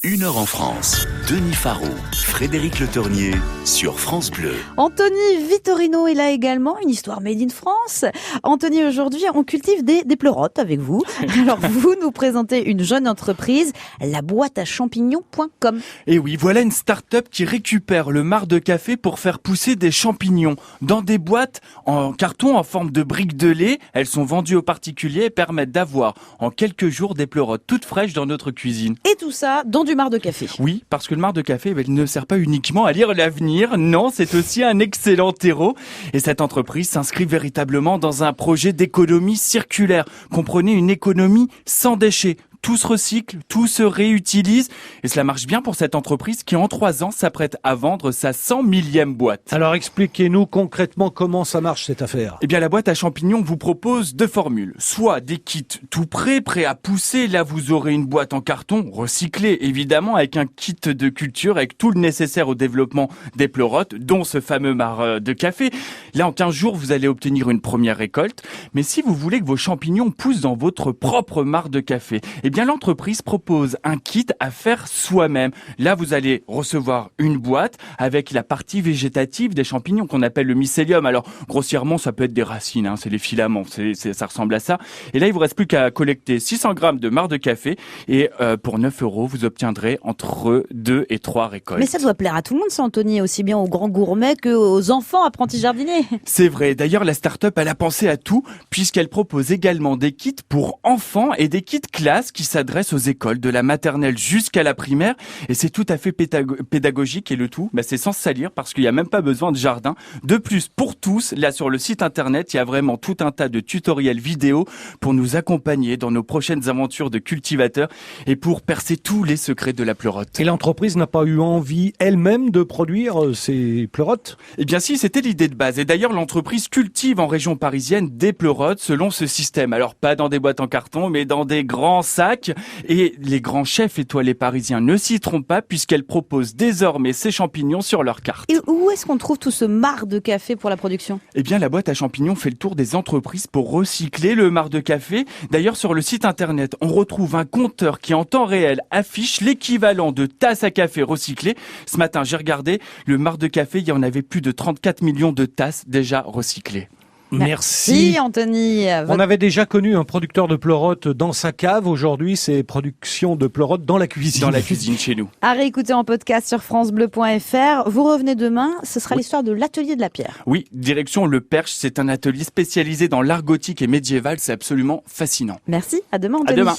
Une heure en France, Denis Farou, Frédéric Le Tournier sur France Bleu. Anthony Vittorino est là également, une histoire made in France. Anthony, aujourd'hui, on cultive des pleurotes avec vous. Alors, vous nous présentez une jeune entreprise, laboîteachampignons.com. Et oui, voilà une start-up qui récupère le marc de café pour faire pousser des champignons dans des boîtes en carton en forme de briques de lait. Elles sont vendues aux particuliers et permettent d'avoir en quelques jours des pleurotes toutes fraîches dans notre cuisine. Et tout ça dans du marc de café. Oui, parce que le marc de café, il ne sert pas uniquement à lire l'avenir. Non, c'est aussi un excellent terreau. Et cette entreprise s'inscrit véritablement dans un projet d'économie circulaire. Comprenez, une économie sans déchets. Tout se recycle, tout se réutilise. Et cela marche bien pour cette entreprise qui, en 3 ans, s'apprête à vendre sa 100 millième boîte. Alors expliquez-nous concrètement comment ça marche cette affaire. Eh bien, la boîte à champignons vous propose deux formules. Soit des kits tout prêts à pousser. Là, vous aurez une boîte en carton, recyclée évidemment, avec un kit de culture, avec tout le nécessaire au développement des pleurotes, dont ce fameux marc de café. Là, en 15 jours, vous allez obtenir une première récolte. Mais si vous voulez que vos champignons poussent dans votre propre marc de café, eh bien, l'entreprise propose un kit à faire soi-même. Là, vous allez recevoir une boîte avec la partie végétative des champignons qu'on appelle le mycélium. Alors, grossièrement, ça peut être des racines, c'est les filaments, ça ressemble à ça. Et là, il vous reste plus qu'à collecter 600 grammes de marc de café et pour 9 €, vous obtiendrez entre 2 et 3 récoltes. Mais ça doit plaire à tout le monde, ça, Anthony, aussi bien aux grands gourmets qu'aux enfants apprentis jardiniers. C'est vrai. D'ailleurs, la start-up, elle a pensé à tout puisqu'elle propose également des kits pour enfants et des kits classes qui s'adressent aux écoles de la maternelle jusqu'à la primaire. Et c'est tout à fait pédagogique et le tout, c'est sans salir parce qu'il n'y a même pas besoin de jardin. De plus, pour tous, là sur le site internet, il y a vraiment tout un tas de tutoriels vidéo pour nous accompagner dans nos prochaines aventures de cultivateurs et pour percer tous les secrets de la pleurote. Et l'entreprise n'a pas eu envie elle-même de produire ces pleurotes ? Eh bien si, c'était l'idée de base. Et d'ailleurs, l'entreprise cultive en région parisienne des pleurotes selon ce système. Alors pas dans des boîtes en carton, mais dans des grands sacs. Et les grands chefs étoilés parisiens ne s'y trompent pas puisqu'elle propose désormais ces champignons sur leur carte. Et où est-ce qu'on trouve tout ce marc de café pour la production ? Eh bien, la boîte à champignons fait le tour des entreprises pour recycler le marc de café. D'ailleurs, sur le site internet, on retrouve un compteur qui en temps réel affiche l'équivalent de tasses à café recyclées. Ce matin, j'ai regardé, le marc de café, il y en avait plus de 34 millions de tasses déjà recyclées. Merci Anthony. On avait déjà connu un producteur de pleurotes dans sa cave. Aujourd'hui, c'est production de pleurotes dans la cuisine. Dans la cuisine chez nous. À réécouter en podcast sur francebleu.fr. Vous revenez demain, ce sera l'histoire de l'atelier de la pierre. Oui, direction Le Perche, c'est un atelier spécialisé dans l'art gothique et médiéval, c'est absolument fascinant. Merci, à demain Anthony. À demain.